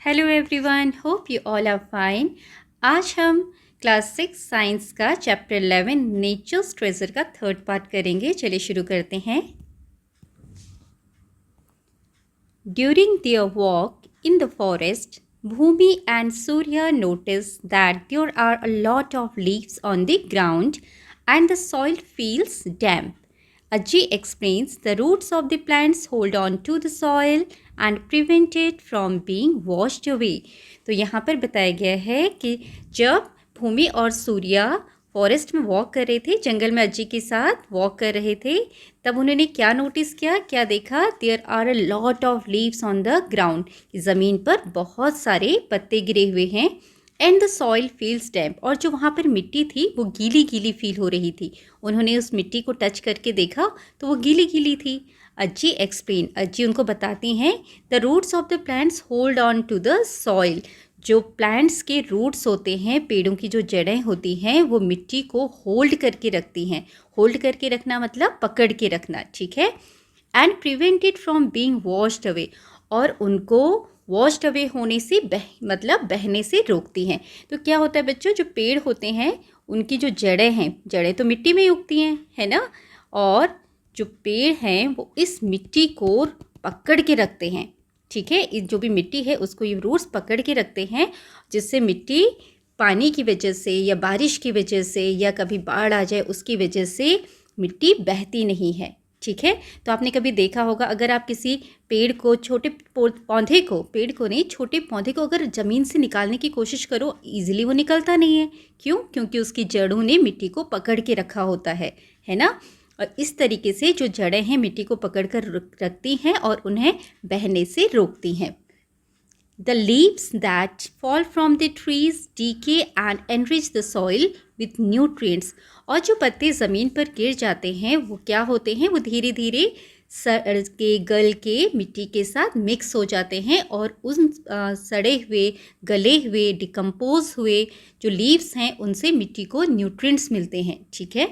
Hello everyone, hope you all are fine. आज हम class 6 science का चैप्टर 11 नेचर्स ट्रेजर का थर्ड पार्ट करेंगे। चलिए शुरू करते हैं। During their walk in the forest, Bhumi and Surya notice that there are a lot of leaves on the ground and the soil feels damp. Ajji explains the roots of the plants hold on to the soil and prevent it from being washed away. तो यहाँ पर बताया गया है कि जब भूमि और Surya forest में वॉक कर रहे थे, जंगल में अज्जी के साथ वॉक कर रहे थे, तब उन्होंने क्या नोटिस किया, क्या देखा? There are a lot of leaves on the ground. ज़मीन पर बहुत सारे पत्ते गिरे हुए हैं. And the soil feels damp, और जो वहाँ पर मिट्टी थी वो गीली गीली फील हो रही थी. उन्होंने उस मिट्टी को टच करके देखा तो वो गीली गीली थी. अज्जी एक्सप्लेन, अज्जी उनको बताती हैं, the roots of the plants hold on to the soil. जो प्लांट्स के रूट्स होते हैं, पेड़ों की जो जड़ें होती हैं, वो मिट्टी को होल्ड करके रखती हैं. होल्ड करके रखना मतलब पकड़ के रखना, ठीक है. And prevent it from being washed away, और उनको वॉश्ड अवे होने से मतलब बहने से रोकती हैं. तो क्या होता है बच्चों, जो पेड़ होते हैं उनकी जो जड़ें हैं, जड़ें तो मिट्टी में ही उगती हैं, है ना. और जो पेड़ हैं वो इस मिट्टी को पकड़ के रखते हैं, ठीक है. जो भी मिट्टी है उसको ये रूट्स पकड़ के रखते हैं, जिससे मिट्टी पानी की वजह से या बारिश की वजह से या कभी बाढ़ आ जाए उसकी वजह से मिट्टी बहती नहीं है, ठीक है. तो आपने कभी देखा होगा, अगर आप किसी पेड़ को, छोटे पौधे को, पेड़ को नहीं, छोटे पौधे को अगर ज़मीन से निकालने की कोशिश करो, ईजिली वो निकलता नहीं है. क्यों? क्योंकि उसकी जड़ों ने मिट्टी को पकड़ के रखा होता है ना. और इस तरीके से जो जड़ें हैं मिट्टी को पकड़ कर रखती हैं और उन्हें बहने से रोकती हैं. The leaves that fall from the trees decay and enrich the soil with nutrients. और जो पत्ते ज़मीन पर गिर जाते हैं वो क्या होते हैं, वो धीरे धीरे सड़ के गल के मिट्टी के साथ मिक्स हो जाते हैं और उन सड़े हुए, गले हुए, डिकम्पोज हुए जो लीव्स हैं उनसे मिट्टी को न्यूट्रिएंट्स मिलते हैं, ठीक है.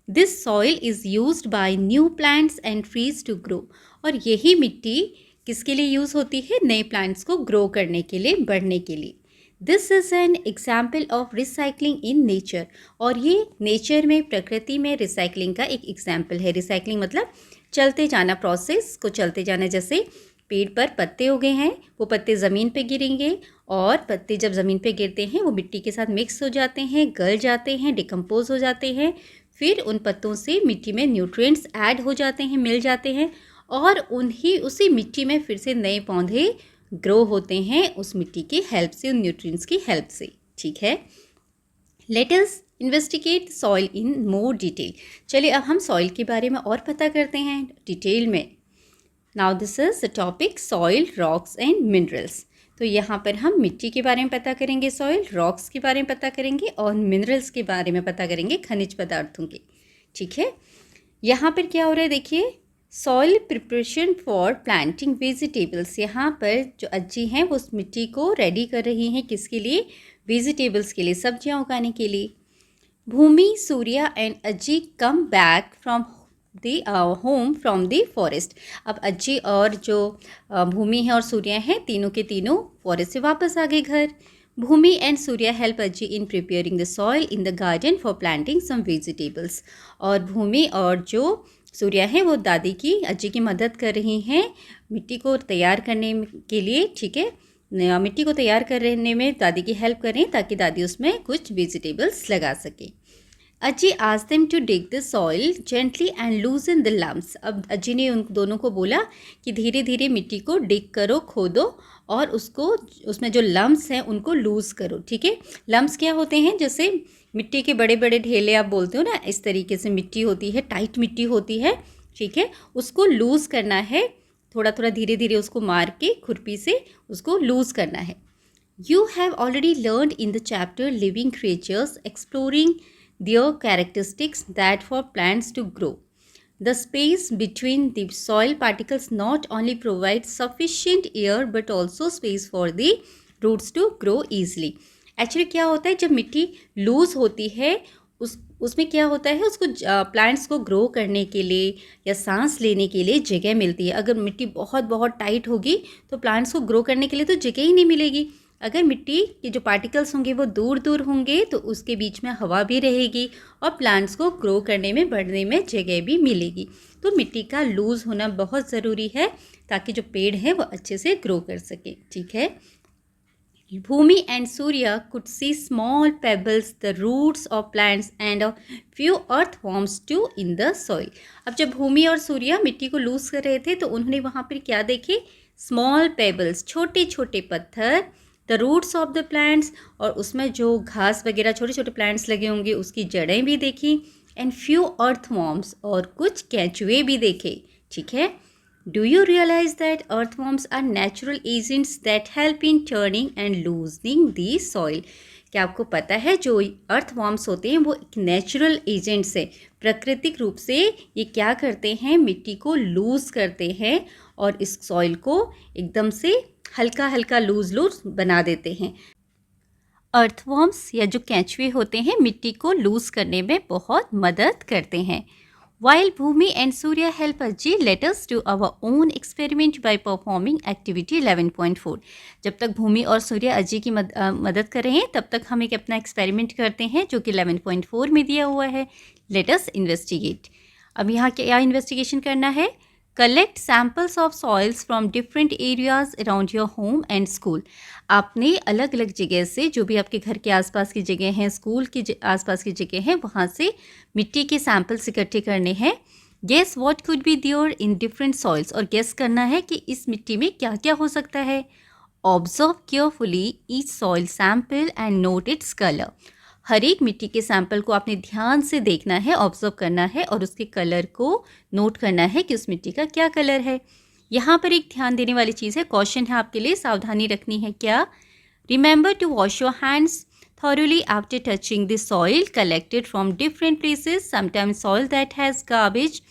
This soil is used by new plants and trees to grow. और यही मिट्टी किसके लिए यूज़ होती है? नए प्लांट्स को ग्रो करने के लिए, बढ़ने के लिए. This is an example of recycling in nature. और ये नेचर में, प्रकृति में रिसाइकलिंग का एक एग्जाम्पल है. रिसाइकलिंग मतलब चलते जाना, प्रोसेस को चलते जाना. जैसे पेड़ पर पत्ते उगे हैं, वो पत्ते ज़मीन पे गिरेंगे और पत्ते जब ज़मीन पे गिरते हैं वो मिट्टी के साथ मिक्स हो जाते हैं, गल जाते हैं, डिकम्पोज हो जाते हैं. फिर उन पत्तों से मिट्टी में न्यूट्रिएंट्स ऐड हो जाते हैं, मिल जाते हैं, और उसी मिट्टी में फिर से नए पौधे ग्रो होते हैं उस मिट्टी की हेल्प से, उन न्यूट्रिएंट्स की हेल्प से, ठीक है. Let us investigate soil in more detail. चलिए अब हम सॉइल के बारे में और पता करते हैं डिटेल में. Now this is the topic soil, rocks and minerals. तो यहाँ पर हम मिट्टी के बारे में पता करेंगे, सॉइल, रॉक्स के बारे में पता करेंगे और मिनरल्स के बारे में पता करेंगे, खनिज पदार्थों के, ठीक है. यहाँ पर क्या हो रहा है देखिए, soil preparation for planting vegetables. यहाँ पर जो अज्जी हैं वो उस मिट्टी को रेडी कर रही हैं, किसके लिए? वेजिटेबल्स के लिए, सब्जियाँ उगाने के लिए. Bhumi, Surya and Ajji come back from the home from the forest. अब अज्जी और जो भूमि है और सूर्या हैं, तीनों के तीनों फॉरेस्ट से वापस आ गए घर. Bhumi and Surya help Ajji in preparing the soil in the garden for planting some vegetables. और भूमि और जो सूर्या है वो दादी की, अज्जी की मदद कर रही हैं मिट्टी को तैयार करने के लिए, ठीक है. मिट्टी को तैयार करने में दादी की हेल्प करें ताकि दादी उसमें कुछ वेजिटेबल्स लगा सके. Ajji asked them to dig the soil gently and loosen the lumps. अब अज्जी ने उन दोनों को बोला कि धीरे धीरे मिट्टी को डिग करो, खोदो, और उसको, उसमें जो लम्प्स हैं उनको लूज़ करो, ठीक है. लम्प्स क्या होते हैं? जैसे मिट्टी के बड़े बड़े ढेले आप बोलते हो ना, इस तरीके से मिट्टी होती है, टाइट मिट्टी होती है, ठीक है. उसको लूज़ करना है, थोड़ा थोड़ा धीरे धीरे उसको मार के खुरपी से उसको लूज़ करना है. You have already learned in the chapter living creatures exploring their characteristics that for plants to grow. The space between the soil particles not only provides sufficient air but also space for the roots to grow easily. Actually क्या होता है, जब मिट्टी loose होती है उसमें क्या होता है, उसको प्लांट्स को ग्रो करने के लिए या सांस लेने के लिए जगह मिलती है। अगर मिट्टी बहुत बहुत टाइट होगी तो प्लांट्स को ग्रो करने के लिए तो जगह ही नहीं मिलेगी। अगर मिट्टी के जो पार्टिकल्स होंगे वो दूर दूर होंगे तो उसके बीच में हवा भी रहेगी और प्लांट्स को ग्रो करने में, बढ़ने में जगह भी मिलेगी। तो मिट्टी का लूज़ होना बहुत ज़रूरी है ताकि जो पेड़ है वो अच्छे से ग्रो कर सके। ठीक है। Bhumi and Surya could see small pebbles, the roots of plants and a few earthworms too in the soil. अब जब भूमि और सूर्य मिट्टी को लूज कर रहे थे तो उन्होंने वहाँ पर क्या देखे? स्मॉल पेबल्स, छोटे छोटे पत्थर, the roots of the plants, और उसमें जो घास वगैरह छोटे छोटे प्लांट्स लगे होंगे उसकी जड़ें भी देखी, एंड फ्यू अर्थवॉर्म्स, और कुछ केंचुए भी देखे। ठीक है। Do you realize that earthworms are natural agents that help in turning and loosening the soil? क्या आपको पता है जो अर्थवॉर्म्स होते हैं वो एक नेचुरल एजेंट्स है, प्राकृतिक रूप से ये क्या करते हैं, मिट्टी को लूज करते हैं और इस सॉइल को एकदम से हल्का हल्का लूज बना देते हैं। अर्थवॉर्म्स या जो केंचुए होते हैं मिट्टी को लूज करने में बहुत मदद करते हैं। While Bhumi and Surya help us, ji, let us do our own experiment by performing activity 11.4। जब तक भूमि और सूर्य अजी की मदद कर रहे हैं तब तक हम एक अपना एक्सपेरिमेंट करते हैं जो कि 11.4 में दिया हुआ है। Let us investigate। अब यहाँ क्या इन्वेस्टिगेशन करना है? Collect samples of soils from different areas around your home and school. आपने अलग अलग जगह से, जो भी आपके घर के आसपास की जगह हैं, स्कूल की आसपास की जगह हैं, वहाँ से मिट्टी के सैम्पल्स इकट्ठे करने हैं। Guess what could be there in different soils, और गेस करना है कि इस मिट्टी में क्या क्या हो सकता है। Observe carefully each soil sample and note its colour. हर एक मिट्टी के सैंपल को आपने ध्यान से देखना है, ऑब्जर्व करना है और उसके कलर को नोट करना है कि उस मिट्टी का क्या कलर है। यहाँ पर एक ध्यान देने वाली चीज़ है, क्वेश्चन है आपके लिए, सावधानी रखनी है। क्या? Remember to wash your hands thoroughly after touching the soil collected from different places. Sometimes soil that has garbage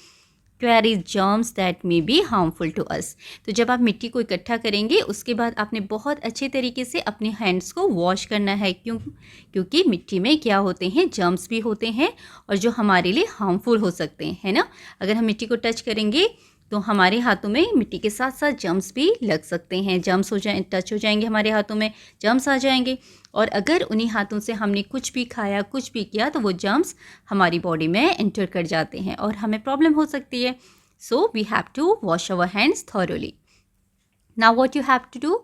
carries germs that may be harmful to us. तो जब आप मिट्टी को इकट्ठा करेंगे उसके बाद आपने बहुत अच्छे तरीके से अपने हैंड्स को वॉश करना है। क्योंकि मिट्टी में क्या होते हैं, जर्म्स भी होते हैं और जो हमारे लिए हार्मफुल हो सकते हैं, है ना। अगर हम मिट्टी को टच करेंगे तो हमारे हाथों में मिट्टी के साथ साथ जर्म्स भी लग सकते हैं। जर्म्स टच हो जाएंगे, हमारे हाथों में जर्म्स आ जाएंगे, और अगर उन्हीं हाथों से हमने कुछ भी खाया, कुछ भी किया, तो वो जर्म्स हमारी बॉडी में एंटर कर जाते हैं और हमें प्रॉब्लम हो सकती है। So we have to wash our hands thoroughly. Now what you have to do,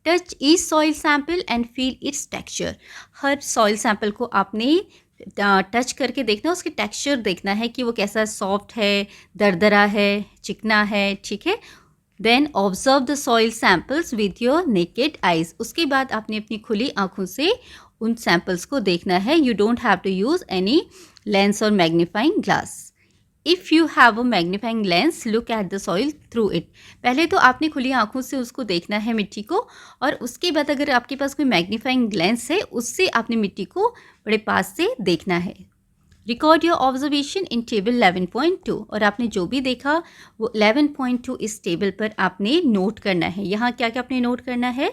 touch each soil sample and feel its texture. हर सॉइल सैंपल को आपने टच करके देखना, उसकी टेक्सचर देखना है कि वो कैसा सॉफ्ट है, दरदरा है, चिकना है। ठीक है। Then observe the soil samples with your naked eyes. उसके बाद आपने अपनी खुली आंखों से उन सैंपल्स को देखना है। You don't have to use any lens और magnifying glass. If you have a magnifying lens, look at the soil through it. पहले तो आपने खुली आंखों से उसको देखना है, मिट्टी को, और उसके बाद अगर आपके पास कोई मैग्नीफाइंग लेंस है उससे आपने मिट्टी को बड़े पास से देखना है। Record your observation in table 11.2, और आपने जो भी देखा वो 11.2 इस टेबल पर आपने नोट करना है। यहाँ क्या क्या आपने नोट करना है?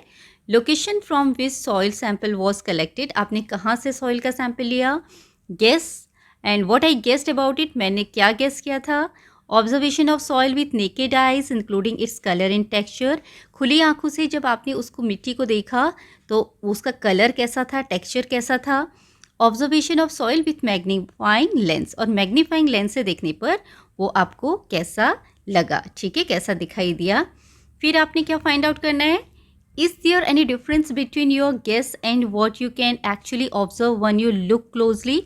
Location from which soil sample was collected, आपने कहाँ से सॉइल का सैंपल लिया। Guess and what I guessed about it, मैंने क्या गेस किया था। Observation of soil with naked eyes including its colour and texture. खुली आंखों से जब आपने उसको मिट्टी को देखा तो उसका कलर कैसा था, टेक्सचर कैसा था। Observation of soil with magnifying lens, और मैग्नीफाइंग लेंस से देखने पर वो आपको कैसा लगा। ठीक है, कैसा दिखाई दिया। फिर आपने क्या फाइंड आउट करना है, is there any difference between your guess and what you can actually observe when you look closely.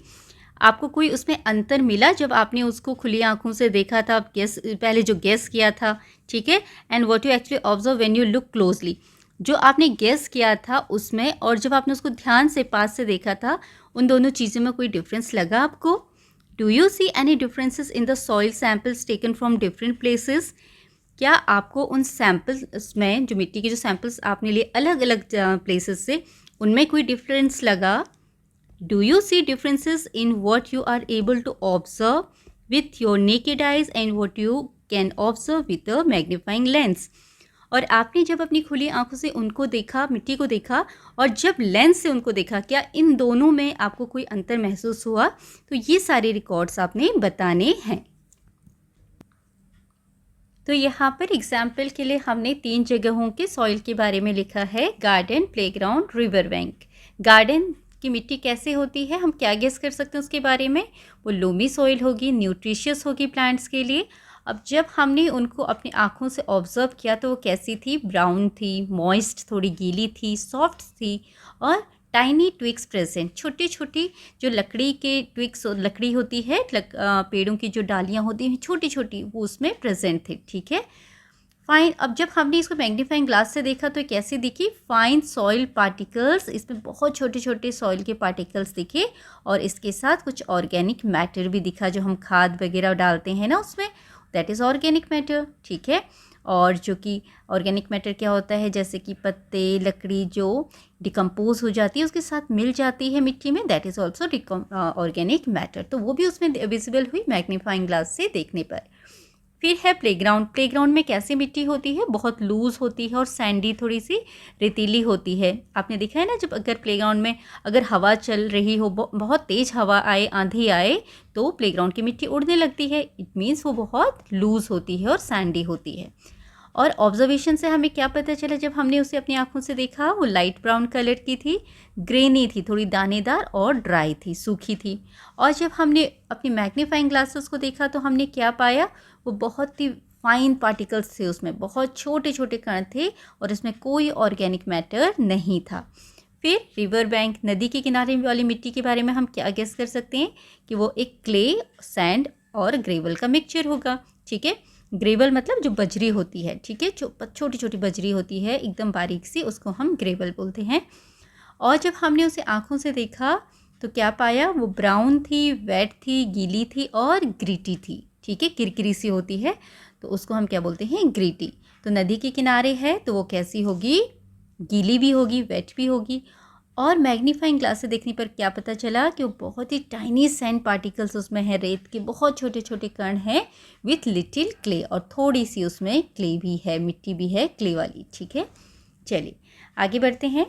आपको कोई उसमें अंतर मिला जब आपने उसको खुली आंखों से देखा था, गेस पहले जो गेस किया था, ठीक है, and what you actually observe when you look closely, जो आपने गेस किया था उसमें और जब आपने उसको ध्यान से पास से देखा था, उन दोनों चीज़ों में कोई डिफरेंस लगा आपको। Do you see any differences in the soil samples taken from different places. क्या आपको उन सैंपल्स में, जो मिट्टी के जो सैंपल्स आपने लिए अलग अलग प्लेसेस से, उनमें कोई डिफरेंस लगा। Do you see differences in what you are able to observe with your naked eyes and what you can observe with a magnifying lens? और आपने जब अपनी खुली आंखों से उनको देखा, मिट्टी को देखा, और जब लेंस से उनको देखा, क्या इन दोनों में आपको कोई अंतर महसूस हुआ? तो ये सारे रिकॉर्ड्स आपने बताने हैं। तो यहाँ पर एग्जाम्पल के लिए हमने 3 जगहों के सॉइल के बारे में लिखा है, garden, playground, river bank. Garden की मिट्टी कैसे होती है, हम क्या गेस कर सकते हैं उसके बारे में? वो लोमी सॉइल होगी, न्यूट्रिशियस होगी प्लांट्स के लिए। अब जब हमने उनको अपनी आँखों से ऑब्जर्व किया तो वो कैसी थी? ब्राउन थी, मॉइस्ट, थोड़ी गीली थी, सॉफ्ट थी, और टाइनी ट्विक्स प्रेजेंट, छोटी छोटी जो लकड़ी के ट्विक्स, लकड़ी होती है, पेड़ों की जो डालियाँ होती हैं छोटी छोटी, वो उसमें प्रेजेंट थे। ठीक है, फाइन। अब जब हमने इसको मैग्नीफाइंग ग्लास से देखा तो कैसी दिखी? फाइन सॉइल पार्टिकल्स, इसमें बहुत छोटे छोटे सॉइल के पार्टिकल्स दिखे, और इसके साथ कुछ ऑर्गेनिक मैटर भी दिखा, जो हम खाद वगैरह डालते हैं ना उसमें, दैट इज़ ऑर्गेनिक मैटर। ठीक है, और जो कि ऑर्गेनिक मैटर क्या होता है, जैसे कि पत्ते, लकड़ी जो डिकम्पोज हो जाती है उसके साथ मिल जाती है मिट्टी में, that is also organic matter. तो वो भी उसमें विजिबल हुई मैग्नीफाइंग ग्लास से देखने पर। फिर है प्लेग्राउंड। प्लेग्राउंड में कैसी मिट्टी होती है? बहुत लूज़ होती है और सैंडी, थोड़ी सी रेतीली होती है। आपने देखा है ना, जब अगर प्लेग्राउंड में अगर हवा चल रही हो, बहुत तेज़ हवा आए, आंधी आए, तो प्लेग्राउंड की मिट्टी उड़ने लगती है। इट मीन्स वो बहुत लूज़ होती है और सैंडी होती है। और ऑब्जर्वेशन से हमें क्या पता चला जब हमने उसे अपनी आंखों से देखा? वो लाइट ब्राउन कलर की थी, ग्रेनी थी, थोड़ी दानेदार और ड्राई थी, सूखी थी। और जब हमने अपनी मैग्नीफाइंग ग्लास से उसको देखा तो हमने क्या पाया? वो बहुत ही फाइन पार्टिकल्स थे, उसमें बहुत छोटे छोटे कण थे, और इसमें कोई ऑर्गेनिक मैटर नहीं था। फिर रिवर बैंक, नदी के किनारे वाली मिट्टी के बारे में हम क्या गेस कर सकते हैं? कि वो एक क्ले, सैंड और ग्रेवल का मिक्सचर होगा। ठीक है, ग्रेवल मतलब जो बजरी होती है, ठीक है, छोटी छोटी बजरी होती है एकदम बारीक सी, उसको हम ग्रेवल बोलते हैं। और जब हमने उसे आँखों से देखा तो क्या पाया? वो ब्राउन थी, वेट थी, गीली थी और ग्रीटी थी। ठीक है, किरकिरी सी होती है, तो उसको हम क्या बोलते हैं? ग्रीटी। तो नदी के किनारे है तो वो कैसी होगी? गीली भी होगी, वेट भी होगी। और मैग्नीफाइंग ग्लास से देखने पर क्या पता चला? कि वो बहुत ही टाइनी सैंड पार्टिकल्स उसमें है, रेत के बहुत छोटे छोटे कण हैं, विथ लिटिल क्ले, और थोड़ी सी उसमें क्ले भी है, मिट्टी भी है क्ले वाली। ठीक है, चलिए आगे बढ़ते हैं।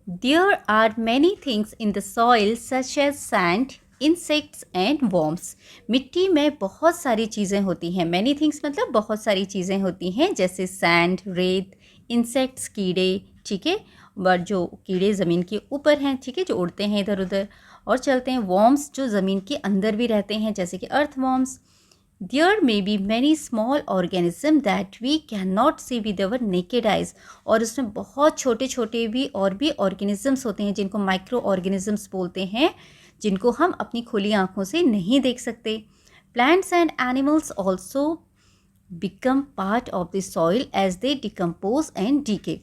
There are many things in the soil such as sand, insects and worms. मिट्टी में बहुत सारी चीज़ें होती हैं। Many things मतलब बहुत सारी चीज़ें होती हैं, जैसे सैंड, रेत, इंसेक्ट्स, कीड़े, ठीक है, और जो कीड़े ज़मीन के ऊपर हैं, ठीक है, जो उड़ते हैं इधर उधर और चलते हैं। वॉर्म्स जो ज़मीन के अंदर भी रहते हैं, जैसे कि अर्थ worms. There may be many small organisms that we cannot see with our naked eyes. और उसमें बहुत छोटे छोटे भी और भी ऑर्गेनिजम्स होते हैं, जिनको माइक्रो ऑर्गेनिजम्स बोलते हैं, जिनको हम अपनी खुली आंखों से नहीं देख सकते। Plants and animals also become part of the soil as they decompose and decay.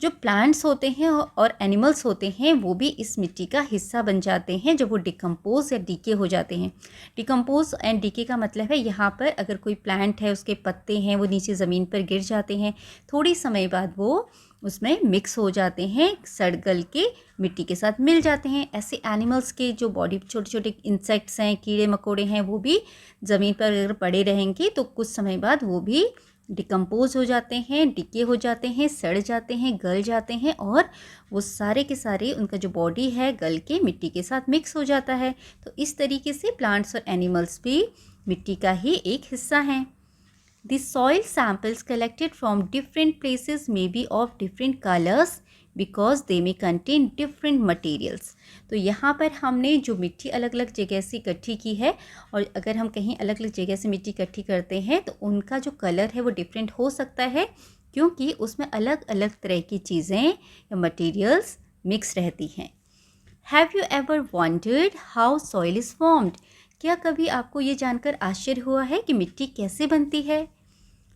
जो प्लांट्स होते हैं और एनिमल्स होते हैं वो भी इस मिट्टी का हिस्सा बन जाते हैं जब वो डिकम्पोज या डीके हो जाते हैं। डिकम्पोज एंड डीके का मतलब है यहाँ पर अगर कोई प्लांट है, उसके पत्ते हैं, वो नीचे ज़मीन पर गिर जाते हैं, थोड़ी समय बाद वो उसमें मिक्स हो जाते हैं, सड़ गल के मिट्टी के साथ मिल जाते हैं। ऐसे एनिमल्स के जो बॉडी, छोटे छोटे इंसेक्ट्स हैं, कीड़े मकोड़े हैं, वो भी ज़मीन पर अगर पड़े रहेंगे तो कुछ समय बाद वो भी डिकम्पोज हो जाते हैं, डिके हो जाते हैं, सड़ जाते हैं, गल जाते हैं, और वो सारे के सारे उनका जो बॉडी है गल के मिट्टी के साथ मिक्स हो जाता है। तो इस तरीके से प्लांट्स और एनिमल्स भी मिट्टी का ही एक हिस्सा हैं। The soil samples collected from different places may be of different colors because they may contain different materials. तो यहाँ पर हमने जो मिट्टी अलग अलग जगह से इकट्ठी की है, और अगर हम कहीं अलग अलग जगह से मिट्टी इकट्ठी करते हैं तो उनका जो कलर है वो डिफरेंट हो सकता है, क्योंकि उसमें अलग अलग तरह की चीज़ें या मटेरियल्स मिक्स रहती हैं। Have you ever wondered how soil is formed? क्या कभी आपको ये जानकर आश्चर्य हुआ है कि मिट्टी कैसे बनती है?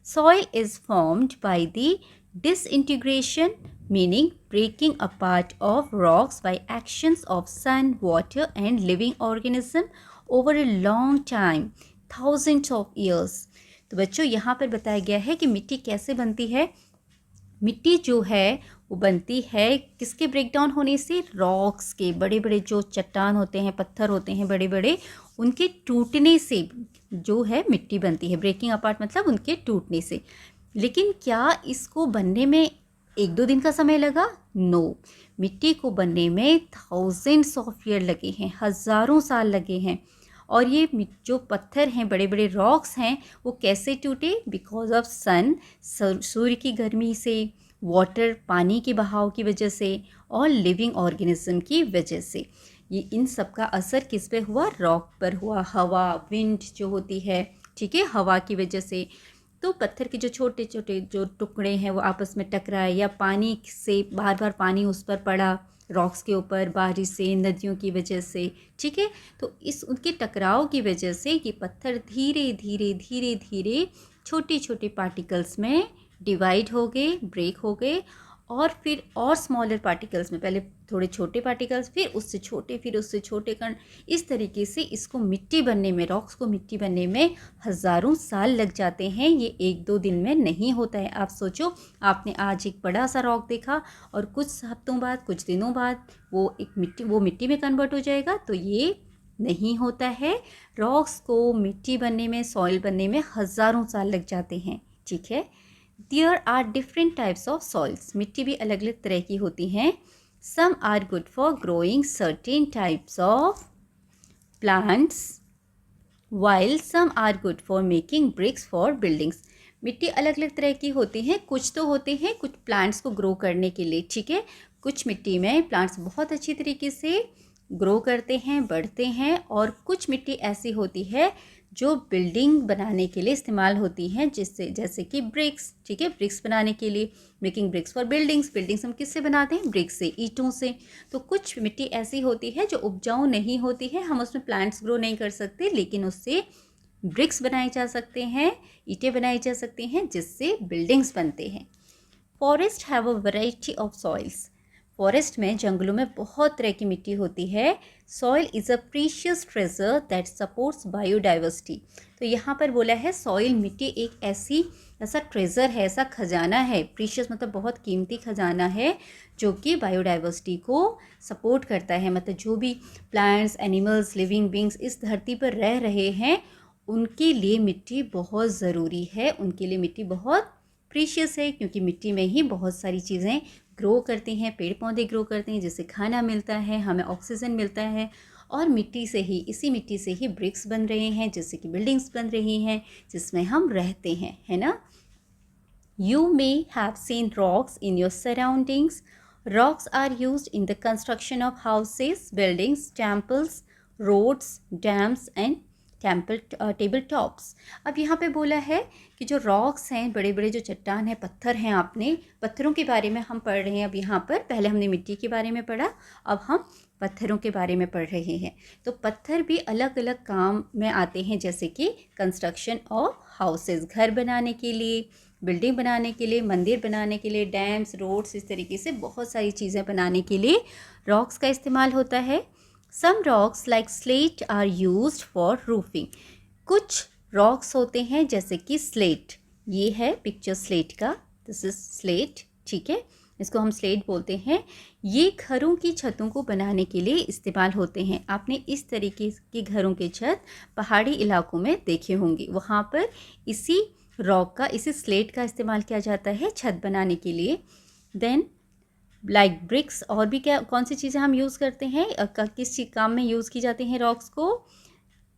Soil is formed by the disintegration, meaning breaking apart of rocks by actions of sun, water and living organism over a long time, thousands of years. तो बच्चों यहाँ पर बताया गया है कि मिट्टी कैसे बनती है। मिट्टी जो है वो बनती है किसके ब्रेकडाउन होने से? रॉक्स के, बड़े बड़े जो चट्टान होते हैं, पत्थर होते हैं बड़े बड़े, उनके टूटने से जो है मिट्टी बनती है। ब्रेकिंग अपार्ट मतलब उनके टूटने से। लेकिन क्या इसको बनने में 1-2 दिन का समय लगा? नो, मिट्टी को बनने में थाउजेंड्स ऑफ ईयर लगे हैं, हज़ारों साल लगे हैं। और ये जो पत्थर हैं, बड़े बड़े रॉक्स हैं, वो कैसे टूटे? बिकॉज ऑफ सन, सूर्य की गर्मी से, वाटर पानी के बहाव की वजह से, और लिविंग ऑर्गेनिज्म की वजह से। ये इन सब का असर किस पे हुआ? रॉक पर हुआ। हवा, विंड जो होती है, ठीक है, हवा की वजह से। तो पत्थर के जो छोटे छोटे जो टुकड़े हैं वो आपस में टकराए, या पानी से बार बार पानी उस पर पड़ा, रॉक्स के ऊपर, बारिश से, नदियों की वजह से, ठीक है। तो इस उनके टकराव की वजह से ये पत्थर धीरे धीरे धीरे धीरे छोटे छोटे पार्टिकल्स में डिवाइड हो गए, ब्रेक हो गए, और फिर और स्मॉलर पार्टिकल्स में, पहले थोड़े छोटे पार्टिकल्स, फिर उससे छोटे कण। इस तरीके से इसको मिट्टी बनने में, रॉक्स को मिट्टी बनने में हज़ारों साल लग जाते हैं। ये 1-2 दिन में नहीं होता है। आप सोचो, आपने आज एक बड़ा सा रॉक देखा और कुछ हफ्तों बाद, कुछ दिनों बाद वो मिट्टी में कन्वर्ट हो जाएगा, तो ये नहीं होता है। रॉक्स को मिट्टी बनने में, सॉइल बनने में हज़ारों साल लग जाते हैं, ठीक है। There are different types of soils. मिट्टी भी अलग अलग तरह की होती हैं। Some are good for growing certain types of plants, while some are good for making bricks for buildings. मिट्टी अलग अलग तरह की होती हैं। कुछ तो होते हैं कुछ प्लांट्स को ग्रो करने के लिए, ठीक है। कुछ मिट्टी में प्लांट्स बहुत अच्छी तरीके से ग्रो करते हैं, बढ़ते हैं, और कुछ मिट्टी ऐसी होती है जो बिल्डिंग बनाने के लिए इस्तेमाल होती हैं, जिससे जैसे कि ब्रिक्स, ठीक है, ब्रिक्स बनाने के लिए, making bricks for buildings. Buildings हम किससे बनाते हैं? ब्रिक्स से, ईंटों से। तो कुछ मिट्टी ऐसी होती है जो उपजाऊ नहीं होती है, हम उसमें प्लांट्स ग्रो नहीं कर सकते, लेकिन उससे ब्रिक्स बनाए जा सकते हैं, ईंटें बनाई जा सकती हैं, जिससे बिल्डिंग्स बनते हैं। Forest have a variety of soils. Forest में, जंगलों में बहुत तरह की मिट्टी होती है। Soil is a precious treasure that supports biodiversity. तो यहाँ पर बोला है सॉइल, मिट्टी एक ऐसा ट्रेजर है, ऐसा खजाना है। प्रीशियस मतलब बहुत कीमती खजाना है, जो कि बायोडाइवर्सिटी को सपोर्ट करता है। मतलब जो भी प्लांट्स, एनिमल्स, लिविंग बींग्स इस धरती पर रह रहे हैं, उनके लिए मिट्टी बहुत ज़रूरी है, उनके लिए मिट्टी बहुत प्रीशियस है, क्योंकि मिट्टी में ही बहुत सारी चीज़ें ग्रो करती हैं, पेड़ पौधे ग्रो करते हैं, जिससे खाना मिलता है, हमें ऑक्सीजन मिलता है, और मिट्टी से ही, इसी मिट्टी से ही ब्रिक्स बन रहे हैं, जिससे कि बिल्डिंग्स बन रही हैं, जिसमें हम रहते हैं, है ना। You may have seen rocks in your surroundings. Rocks are used in the construction of houses, buildings, temples, roads, dams and table tops. अब यहाँ पे बोला है कि जो रॉक्स हैं, बड़े बड़े जो चट्टान हैं, पत्थर हैं, आपने पत्थरों के बारे में हम पढ़ रहे हैं अब यहाँ पर। पहले हमने मिट्टी के बारे में पढ़ा, अब हम पत्थरों के बारे में पढ़ रहे हैं। तो पत्थर भी अलग अलग काम में आते हैं, जैसे कि कंस्ट्रक्शन ऑफ हाउसेस, घर बनाने के लिए, बिल्डिंग बनाने के लिए, मंदिर बनाने के लिए, डैम्स, रोड्स, इस तरीके से बहुत सारी चीज़ें बनाने के लिए रॉक्स का इस्तेमाल होता है। Some rocks like slate are used for roofing. कुछ रॉक्स होते हैं जैसे कि स्लेट, ये है पिक्चर स्लेट का, दिस इज स्लेट, ठीक है, इसको हम स्लेट बोलते हैं। ये घरों की छतों को बनाने के लिए इस्तेमाल होते हैं। आपने इस तरीके के घरों के छत पहाड़ी इलाकों में देखे होंगे, वहाँ पर इसी रॉक का, इसी स्लेट का इस्तेमाल किया जाता है छत बनाने के लिए। देन लाइक ब्रिक्स, और भी क्या कौन सी चीज़ें हम यूज़ करते हैं, किस काम में यूज़ की जाती हैं रॉक्स को,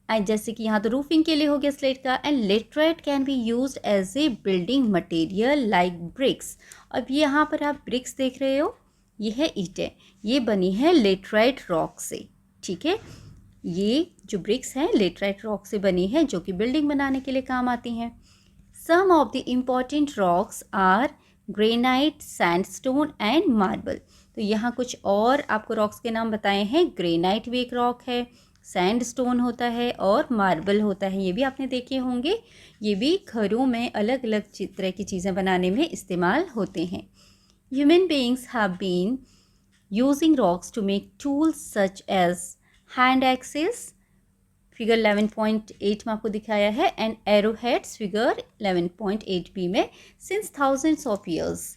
जैसे कि यहाँ तो रूफिंग के लिए हो गया स्लेट का। And laterite can be used as a building material like bricks. अब यहाँ पर आप ब्रिक्स देख रहे हो, ये है ईंटें, ये बनी है लेटराइट रॉक से, ठीक है। ये जो ब्रिक्स हैं लेटराइट रॉक से बनी है, जो कि बिल्डिंग बनाने के लिए काम आती हैं। Some of the important rocks are granite, sandstone and marble. तो यहाँ कुछ और आपको रॉक्स के नाम बताए हैं। ग्रेनाइट भी एक रॉक है, सैंडस्टोन होता है, और मार्बल होता है, ये भी आपने देखे होंगे। ये भी घरों में अलग अलग तरह की चीज़ें बनाने में इस्तेमाल होते हैं। Human beings have been using rocks to make tools such as hand axes, figure 11.8 में आपको दिखाया है, and arrow heads, figure 11.8b में, सिंस थाउजेंड्स ऑफ ईयर्स।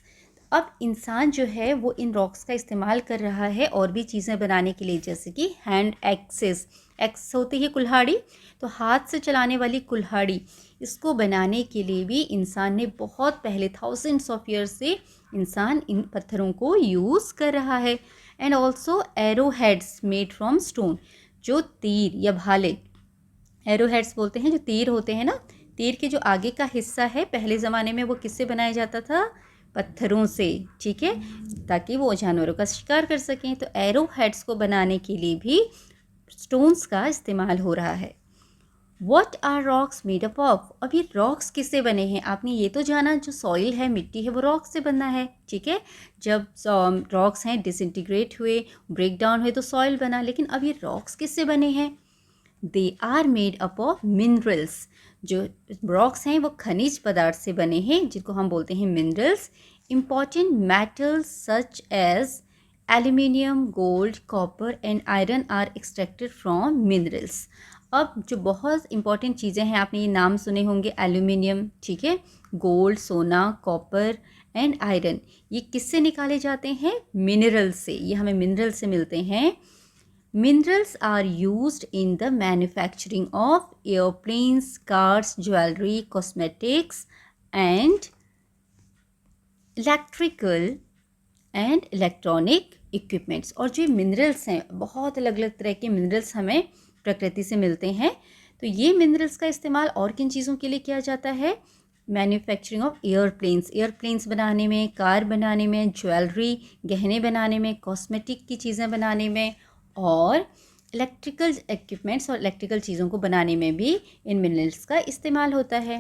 अब इंसान जो है वो इन रॉक्स का इस्तेमाल कर रहा है और भी चीज़ें बनाने के लिए, जैसे कि हैंड एक्सेस। एक्स होती है कुल्हाड़ी, तो हाथ से चलाने वाली कुल्हाड़ी, इसको बनाने के लिए भी इंसान ने बहुत पहले थाउजेंड्स ऑफ ईयर से इंसान इन पत्थरों को यूज़ कर रहा है। And also arrow heads made from stone, जो तीर या भाले, एरो हेड्स बोलते हैं, जो तीर होते हैं ना, तीर के जो आगे का हिस्सा है पहले ज़माने में वो किससे बनाया जाता था? पत्थरों से, ठीक है, ताकि वो जानवरों का शिकार कर सकें। तो एरो हेड्स को बनाने के लिए भी स्टोन्स का इस्तेमाल हो रहा है। What are rocks made up of? अब ये रॉक्स किससे बने हैं? आपने ये तो जाना जो सॉइल है, मिट्टी है, वो रॉक से बना है, ठीक है। जब रॉक्स हैं डिसइंटीग्रेट हुए, ब्रेक डाउन हुए तो सॉइल बना, लेकिन अब ये रॉक्स किससे बने हैं? They are made up of minerals. जो रॉक्स हैं वो खनिज पदार्थ से बने हैं, जिनको हम बोलते हैं minerals. Important metals such as aluminium, gold, copper and iron are extracted from minerals. अब जो बहुत इंपॉर्टेंट चीज़ें हैं, आपने ये नाम सुने होंगे, एल्यूमिनियम, ठीक है, गोल्ड, सोना, कॉपर एंड आयरन, ये किससे निकाले जाते हैं? मिनरल से। ये हमें मिनरल से मिलते हैं। Minerals are used in the manufacturing of airplanes, cars, jewelry, cosmetics and electrical and electronic equipments। और जो मिनरल्स हैं, बहुत अलग अलग तरह के मिनरल्स हमें प्रकृति से मिलते हैं। तो ये मिनरल्स का इस्तेमाल और किन चीज़ों के लिए किया जाता है? मैन्युफैक्चरिंग ऑफ एयरप्लेन्स, एयरप्लेन्स बनाने में, कार बनाने में, ज्वेलरी, गहने बनाने में, कॉस्मेटिक की चीज़ें बनाने में, और इलेक्ट्रिकल इक्विपमेंट्स और इलेक्ट्रिकल चीज़ों को बनाने में भी इन मिनरल्स का इस्तेमाल होता है।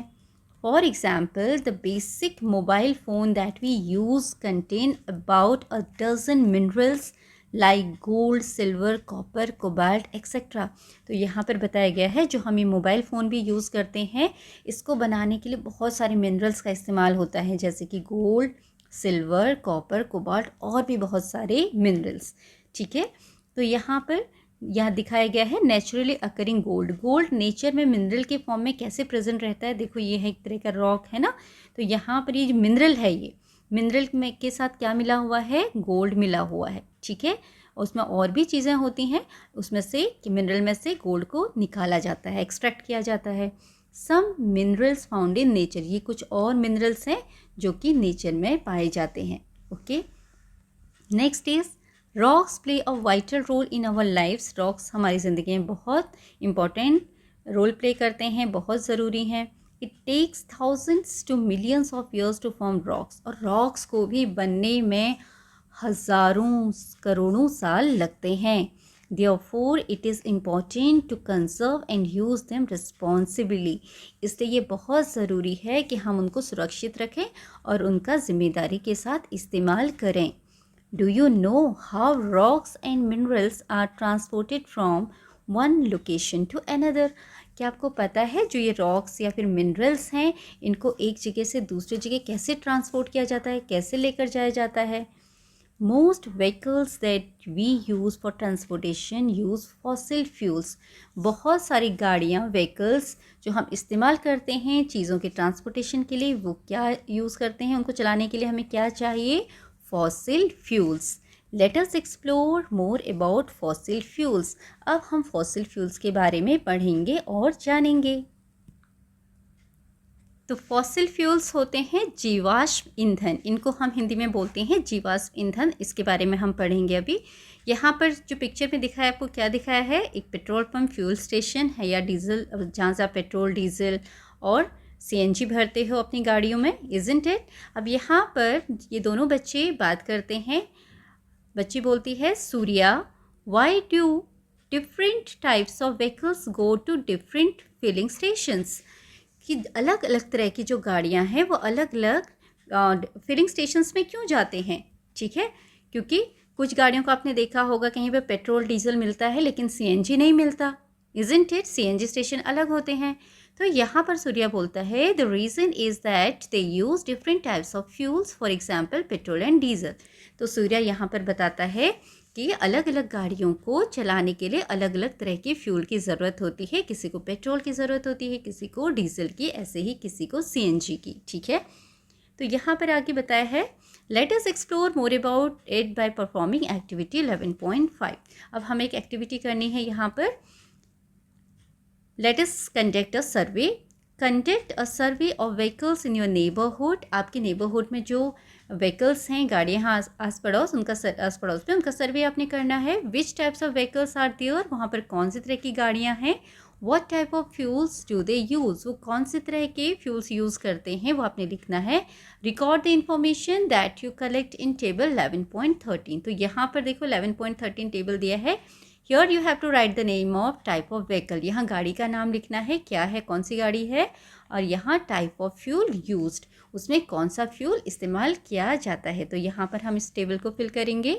For example, the basic mobile phone that we use contain about a dozen minerals like gold, silver, copper, cobalt etcetera. तो यहाँ पर बताया गया है जो हम ये मोबाइल फ़ोन भी यूज़ करते हैं, इसको बनाने के लिए बहुत सारे मिनरल्स का इस्तेमाल होता है, जैसे कि गोल्ड, सिल्वर, कॉपर, कोबाल्ट और भी बहुत सारे मिनरल्स, ठीक है। तो यहाँ दिखाया गया है naturally occurring gold. Gold nature में मिनरल के फॉर्म में कैसे प्रेजेंट रहता है? देखो, ये है एक तरह का रॉक, है ना। तो यहाँ पर ये जो मिनरल है, ये मिनरल में के साथ क्या मिला हुआ है? गोल्ड मिला हुआ है, ठीक है। उसमें और भी चीज़ें होती हैं, उसमें से मिनरल में से गोल्ड को निकाला जाता है, एक्सट्रैक्ट किया जाता है। Some minerals found in nature, ये कुछ और मिनरल्स हैं जो कि नेचर में पाए जाते हैं। Okay, next is rocks play a vital role in our lifes. Rocks हमारी ज़िंदगी में बहुत इंपॉर्टेंट रोल प्ले करते हैं, बहुत ज़रूरी हैं। It takes thousands to millions of years to form rocks, और रॉक्स को भी बनने में हज़ारों करोड़ों साल लगते हैं। Therefore, it is important to conserve and use them responsibly। इसलिए ये बहुत ज़रूरी है कि हम उनको सुरक्षित रखें और उनका ज़िम्मेदारी के साथ इस्तेमाल करें। Do you know how rocks and minerals are transported from one location to another? क्या आपको पता है जो ये रॉक्स या फिर मिनरल्स हैं, इनको एक जगह से दूसरी जगह कैसे ट्रांसपोर्ट किया जाता है, कैसे लेकर जाया जाता है? Most vehicles that we use for transportation use fossil fuels। बहुत सारी गाड़ियाँ, व्हीकल्स जो हम इस्तेमाल करते हैं चीज़ों के ट्रांसपोर्टेशन के लिए, वो क्या यूज़ करते हैं? उनको चलाने के लिए हमें क्या चाहिए? Fossil fuels. Let us explore more about fossil fuels. अब हम फॉसिल फ्यूल्स के बारे में पढ़ेंगे और जानेंगे। तो फॉसिल फ्यूल्स होते हैं जीवाश्म ईंधन, इनको हम हिंदी में बोलते हैं जीवाश्म ईंधन। इसके बारे में हम पढ़ेंगे अभी। यहाँ पर जो पिक्चर में दिखाया है, आपको क्या दिखाया है? एक पेट्रोल पंप, फ्यूल स्टेशन है या डीजल, जहाँ से आप पेट्रोल, डीजल और सीएनजी भरते हो अपनी गाड़ियों में, इज़न्ट इट। अब यहाँ पर ये दोनों बच्चे बात करते हैं। बच्ची बोलती है, Surya, why do different types of vehicles go to different filling stations? कि अलग अलग तरह की जो गाड़ियाँ हैं वो अलग अलग फिलिंग स्टेशंस में क्यों जाते हैं, ठीक है। क्योंकि कुछ गाड़ियों को आपने देखा होगा कहीं पे पेट्रोल डीजल मिलता है लेकिन सीएनजी नहीं मिलता, इज़न्ट इट। सीएनजी स्टेशन अलग होते हैं। तो यहाँ पर सूर्या बोलता है, the reason is that they use different types of fuels, for example petrol and diesel. तो सूर्या यहाँ पर बताता है कि अलग अलग गाड़ियों को चलाने के लिए अलग अलग तरह के फ्यूल की ज़रूरत होती है। किसी को पेट्रोल की ज़रूरत होती है, किसी को डीजल की, ऐसे ही किसी को सीएनजी की, ठीक है। तो यहाँ पर आगे बताया है, let us explore more about it by performing activity 11.5। अब हमें एक एक्टिविटी करनी है यहाँ पर। Let us conduct a survey. Conduct a survey of vehicles in your neighbourhood. आपके नेबरहुड में जो व्हीकल्स हैं, गाड़ियाँ हैं आस पड़ोस, उनका आस पड़ोस पे उनका सर्वे आपने करना है। Which types of vehicles are there, वहाँ पर कौन सी तरह की गाड़ियाँ हैं। What type of fuels do they use, वो कौन से तरह के फ्यूल्स यूज़ करते हैं वो आपने लिखना है। Record the information that you collect in table 11.13। तो यहाँ पर देखो 11.13 टेबल दिया है। Here you have to write the name of type of vehicle. यहाँ गाड़ी का नाम लिखना है, क्या है, कौन सी गाड़ी है, और यहाँ टाइप ऑफ फ्यूल यूज्ड, उसमें कौन सा फ्यूल इस्तेमाल किया जाता है। तो यहाँ पर हम इस टेबल को फिल करेंगे।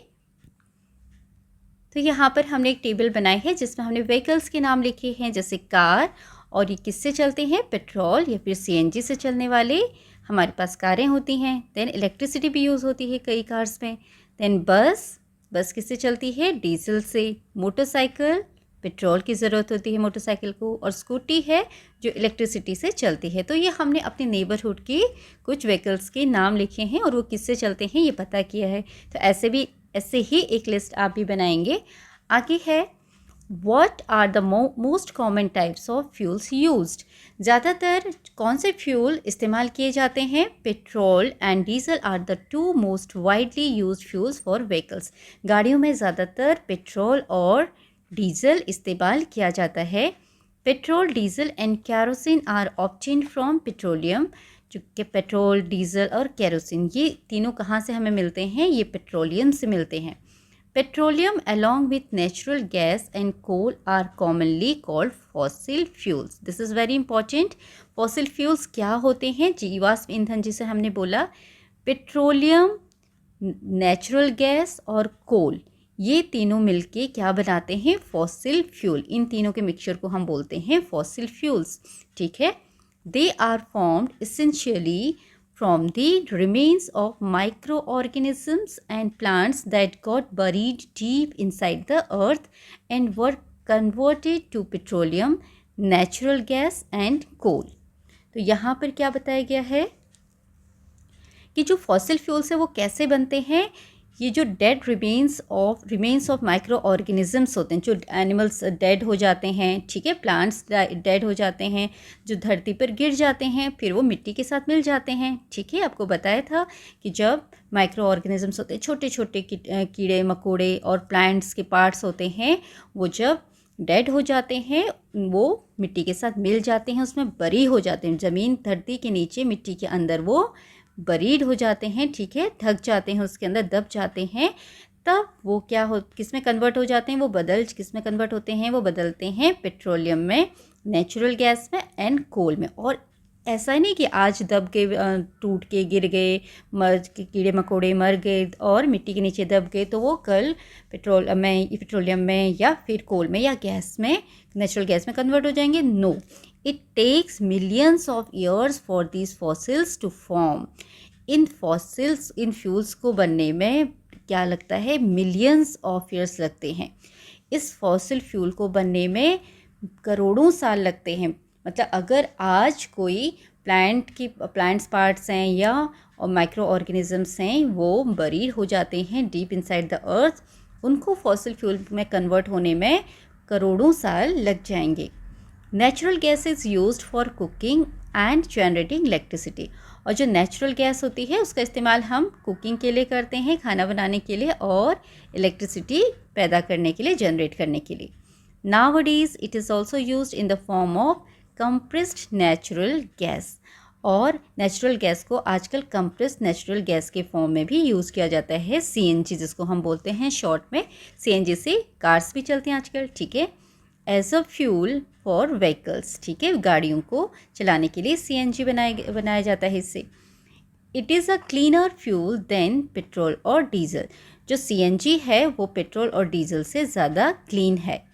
तो यहाँ पर हमने एक टेबल बनाई है जिसमें हमने व्हीकल्स के नाम लिखे हैं, जैसे कार, और ये किससे चलते हैं, पेट्रोल या फिर सीएनजी से चलने वाले हमारे पास कारें होती हैं। देन इलेक्ट्रिसिटी भी यूज़ होती है कई कार्स में। देन बस किससे चलती है, डीजल से। मोटरसाइकिल, पेट्रोल की ज़रूरत होती है मोटरसाइकिल को। और स्कूटी है जो इलेक्ट्रिसिटी से चलती है। तो ये हमने अपने नेबरहुड की कुछ व्हीकल्स के नाम लिखे हैं और वो किससे चलते हैं ये पता किया है। तो ऐसे ही एक लिस्ट आप भी बनाएंगे। आगे है, What are the most common types of fuels used? ज़्यादातर कौन से फ्यूल इस्तेमाल किए जाते हैं। Petrol and diesel are the two most widely used fuels for vehicles. गाड़ियों में ज़्यादातर पेट्रोल और डीजल इस्तेमाल किया जाता है। Petrol, diesel and kerosene are obtained from petroleum. जो कि पेट्रोल, डीजल और कैरोसिन ये तीनों कहाँ से हमें मिलते हैं, ये पेट्रोलियम से मिलते हैं। Petroleum along with natural gas and coal are commonly called fossil fuels. This is very important. Fossil fuels क्या होते हैं, जीवाश्म ईंधन जिसे हमने बोला। पेट्रोलियम, नेचुरल गैस और कोल, ये तीनों मिलके क्या बनाते हैं, फॉसिल फ्यूल। इन तीनों के मिक्सचर को हम बोलते हैं फॉसिल फ्यूल्स। ठीक है। They are formed essentially from the remains of microorganisms and plants that got buried deep inside the earth and were converted to petroleum, natural gas and coal. तो यहाँ पर क्या बताया गया है कि जो फॉसिल फ्यूल्स है वो कैसे बनते हैं। ये जो dead remains of micro organisms होते हैं, जो एनिमल्स डेड हो जाते हैं, ठीक है, प्लांट्स डेड हो जाते हैं, जो धरती पर गिर जाते हैं, फिर वो मिट्टी के साथ मिल जाते हैं। ठीक है, आपको बताया था कि जब माइक्रो ऑर्गेनिजम्स होते हैं, छोटे छोटे कीड़े मकोड़े और प्लांट्स के पार्ट्स होते हैं, वो जब डेड हो जाते हैं वो मिट्टी के साथ मिल जाते हैं, उसमें बरी हो जाते हैं, ज़मीन धरती के नीचे मिट्टी के अंदर वो बरीड हो जाते हैं। ठीक है, ढक जाते हैं, उसके अंदर दब जाते हैं। तब वो किस में कन्वर्ट हो जाते हैं, किस में कन्वर्ट होते हैं, वो बदलते हैं पेट्रोलियम में, नेचुरल गैस में एंड कोल में। और ऐसा ही नहीं कि आज दब के टूट के गिर गए, कीड़े मकोड़े मर गए और मिट्टी के नीचे दब गए तो वो कल पेट्रोलियम में या फिर कोल में या गैस में, नेचुरल गैस में कन्वर्ट हो जाएंगे। No, it takes millions of years for these fossils to form. इन फ्यूल्स को बनने में क्या लगता है, मिलियंस ऑफ ईयर्स लगते हैं। इस फॉसिल फ्यूल को बनने में करोड़ों साल लगते हैं। मतलब अगर आज कोई प्लांट्स पार्ट्स हैं या माइक्रो ऑर्गेनिजम्स हैं, वो बरीड हो जाते हैं डीप इनसाइड द अर्थ, उनको फॉसिल फ्यूल में कन्वर्ट होने में करोड़ों साल लग जाएंगे। Natural gas is used for cooking and generating electricity. और जो नेचुरल गैस होती है उसका इस्तेमाल हम कुकिंग के लिए करते हैं, खाना बनाने के लिए और इलेक्ट्रिसिटी पैदा करने के लिए, जनरेट करने के लिए। Nowadays it is also used in the form of compressed natural gas। और नेचुरल गैस को आजकल कंप्रेस्ड नेचुरल गैस के फॉर्म में भी यूज़ किया जाता है, सीएनजी जिसको हम बोलते हैं शॉर्ट में। सीएनजी से कार्स भी चलती हैं आजकल। ठीक है, as a fuel for vehicles. ठीक है, गाड़ियों को चलाने के लिए सीएनजी बनाया जाता है इससे। It is a cleaner fuel than petrol और डीजल। जो सीएनजी है वो पेट्रोल और डीजल से ज़्यादा क्लीन है।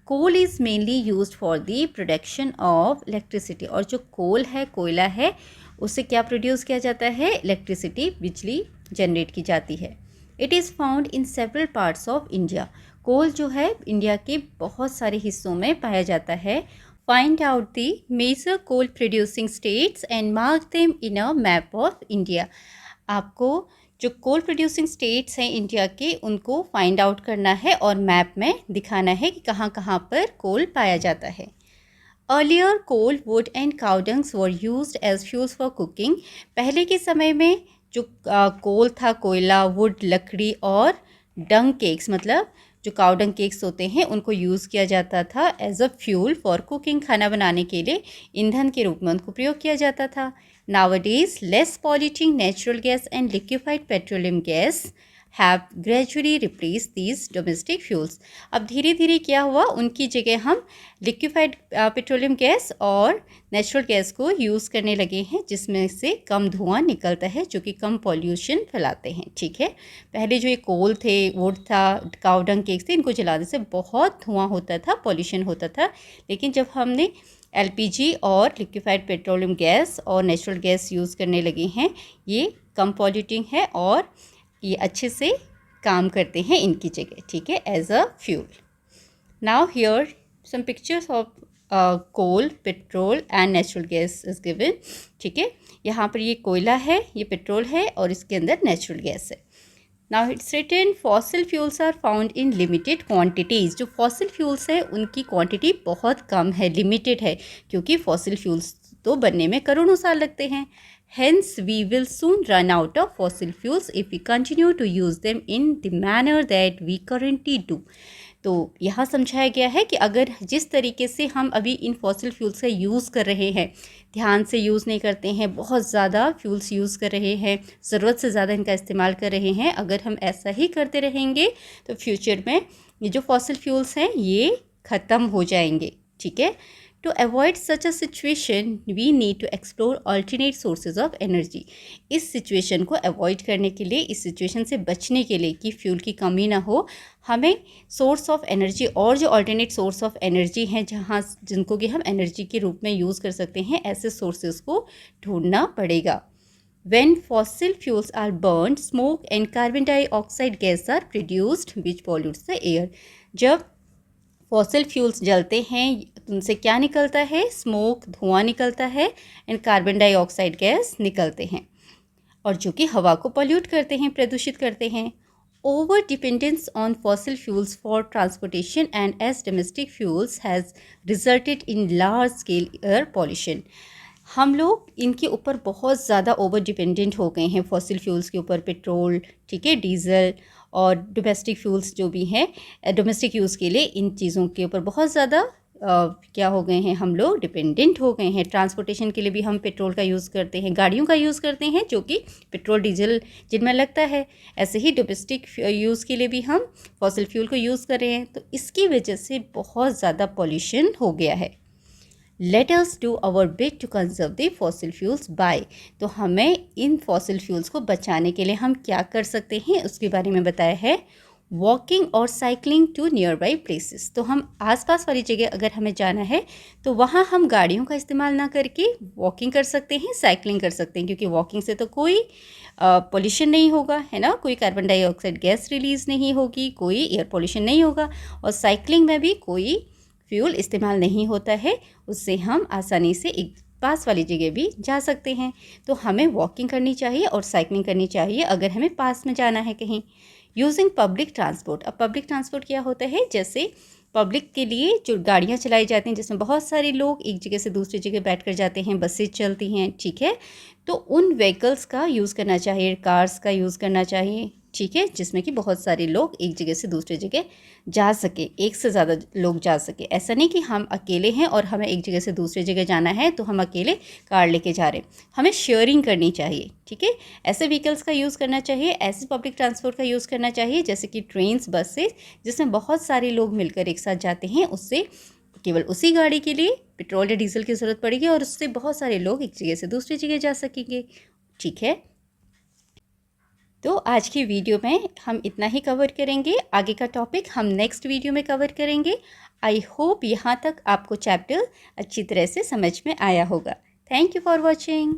Coal is mainly used for the production of electricity. और जो कोल है, कोयला है, उससे क्या प्रोड्यूस किया जाता है, इलेक्ट्रिसिटी, बिजली जनरेट की जाती है। It is found in several parts of India. Coal जो है इंडिया के बहुत सारे हिस्सों में पाया जाता है। Find out the major coal producing states and mark them in a map of India. आपको जो कोल प्रोड्यूसिंग स्टेट्स हैं इंडिया के, उनको फाइंड आउट करना है और मैप में दिखाना है कि कहाँ कहाँ पर कोल पाया जाता है। Earlier coal wood and cow dungs were used as fuels for cooking. पहले के समय में जो कोल था, कोयला, वुड लकड़ी और डंग केक्स मतलब जो काउ डंग केक्स होते हैं उनको यूज़ किया जाता था as a fuel for cooking. खाना बनाने के लिए ईंधन के रूप में उनको प्रयोग किया जाता था। Nowadays less polluting natural gas and liquefied petroleum guys have gradually replace these domestic fuels. अब धीरे धीरे क्या हुआ, उनकी जगह हम लिक्विफाइड पेट्रोलियम गैस और नेचुरल गैस को यूज़ करने लगे हैं, जिसमें से कम धुआं निकलता है, जो कि कम पॉल्यूशन फैलाते हैं। ठीक है, पहले जो ये कोल थे, वुड था, काउ डंग केक्स थे, इनको जलाने से बहुत धुआं होता था, पॉल्यूशन होता था। लेकिन जब हमने LPG और लिक्विफाइड पेट्रोलियम गैस और नेचुरल गैस यूज़ करने लगे हैं, ये कम पॉल्यूटिंग है और ये अच्छे से काम करते हैं इनकी जगह। ठीक है, as a fuel. Now here some pictures of coal, petrol and natural gas is given. ठीक है, यहाँ पर ये कोयला है, ये पेट्रोल है और इसके अंदर नेचुरल गैस है। Now it's written fossil fuels are found in limited quantities. जो फॉसिल फ्यूल्स है उनकी क्वांटिटी बहुत कम है, लिमिटेड है, क्योंकि फॉसिल फ्यूल्स तो बनने में करोड़ों साल लगते हैं। Hence, we will soon run out of fossil fuels if we continue to use them in the manner that we currently do. तो यहाँ समझाया गया है कि अगर जिस तरीके से हम अभी इन फॉसिल फ्यूल्स का यूज़ कर रहे हैं, ध्यान से यूज़ नहीं करते हैं, बहुत ज़्यादा फ्यूल्स यूज़ कर रहे हैं, ज़रूरत से ज़्यादा इनका इस्तेमाल कर रहे हैं, अगर हम ऐसा ही करते रहेंगे तो फ्यूचर में ये जो फॉसिल फ्यूल्स हैं ये ख़त्म हो जाएंगे। ठीक है, To avoid such a situation, we need to explore alternate sources of energy. इस सिचुएशन को अवॉइड करने के लिए, इस सिचुएशन से बचने के लिए कि फ्यूल की कमी ना हो, हमें सोर्स ऑफ एनर्जी और जो अल्टरनेट सोर्स ऑफ एनर्जी हैं जिनको कि हम एनर्जी के रूप में यूज़ कर सकते हैं, ऐसे सोर्सेज को ढूंढना पड़ेगा। When fossil fuels are burned, smoke and carbon dioxide gas are produced which pollutes the air. जब फॉसिल फ्यूल्स जलते हैं उनसे क्या निकलता है, स्मोक, धुआं निकलता है एंड कार्बन डाइऑक्साइड गैस निकलते हैं और जो कि हवा को पॉल्यूट करते हैं, प्रदूषित करते हैं। Over dependence on fossil fuels for transportation and as domestic fuels has resulted in large scale air pollution. हम लोग इनके ऊपर बहुत ज़्यादा ओवर डिपेंडेंट हो गए हैं, फॉसिल फ्यूल्स के ऊपर, पेट्रोल, ठीक है, डीजल और डोमेस्टिक फ्यूल्स जो भी हैं डोमेस्टिक यूज़ के लिए, इन चीज़ों के ऊपर बहुत ज़्यादा क्या हो गए हैं, हम लोग डिपेंडेंट हो गए हैं। ट्रांसपोर्टेशन के लिए भी हम पेट्रोल का यूज़ करते हैं, गाड़ियों का यूज़ करते हैं जो कि पेट्रोल डीजल जिनमें लगता है। ऐसे ही डोमेस्टिक यूज़ के लिए भी हम फॉसिल फ्यूल को यूज़ कर रहे हैं, तो इसकी वजह से बहुत ज़्यादा पॉल्यूशन हो गया है। Let us do our bit to conserve the fossil fuels by. तो हमें इन फॉसिल फ्यूल्स को बचाने के लिए हम क्या कर सकते हैं उसके बारे में बताया है। वॉकिंग और cycling to nearby places. तो हम आसपास वाली जगह अगर हमें जाना है तो वहाँ हम गाड़ियों का इस्तेमाल ना करके वॉकिंग कर सकते हैं, साइकिलिंग कर सकते हैं, क्योंकि वॉकिंग से तो कोई पोल्यूशन नहीं होगा, है ना, कोई कार्बन डाइऑक्साइड गैस रिलीज़ नहीं होगी, कोई एयर पोल्यूशन नहीं होगा, और साइकिलिंग में भी कोई फ्यूल इस्तेमाल नहीं होता है, उससे हम आसानी से एक पास वाली जगह भी जा सकते हैं। तो हमें वॉकिंग करनी चाहिए और साइकिलिंग करनी चाहिए अगर हमें पास में जाना है कहीं। Using public transport. अब पब्लिक ट्रांसपोर्ट क्या होता है, जैसे पब्लिक के लिए जो गाड़ियाँ चलाई जाती हैं जिसमें बहुत सारे लोग एक जगह से दूसरी जगह बैठ कर जाते हैं, बसेज चलती हैं, ठीक है, तो उन व्हीकल्स का यूज़ करना चाहिए, कार्स का यूज़ करना चाहिए, ठीक है, जिसमें कि बहुत सारे लोग एक जगह से दूसरी जगह जा सके, एक से ज़्यादा लोग जा सके। ऐसा नहीं कि हम अकेले हैं और हमें एक जगह से दूसरी जगह जाना है तो हम अकेले कार लेके जा रहे हैं, हमें शेयरिंग करनी चाहिए, ठीक है, ऐसे व्हीकल्स का यूज़ करना चाहिए, ऐसे पब्लिक ट्रांसपोर्ट का यूज़ करना चाहिए जैसे कि ट्रेन्स, बसेस, जिसमें बहुत सारे लोग मिलकर एक साथ जाते हैं। उससे केवल उसी गाड़ी के लिए पेट्रोल या डीजल की ज़रूरत पड़ेगी और उससे बहुत सारे लोग एक जगह से दूसरी जगह जा सकेंगे, ठीक है। तो आज की वीडियो में हम इतना ही कवर करेंगे, आगे का टॉपिक हम नेक्स्ट वीडियो में कवर करेंगे। आई होप यहाँ तक आपको चैप्टर अच्छी तरह से समझ में आया होगा। Thank you for watching.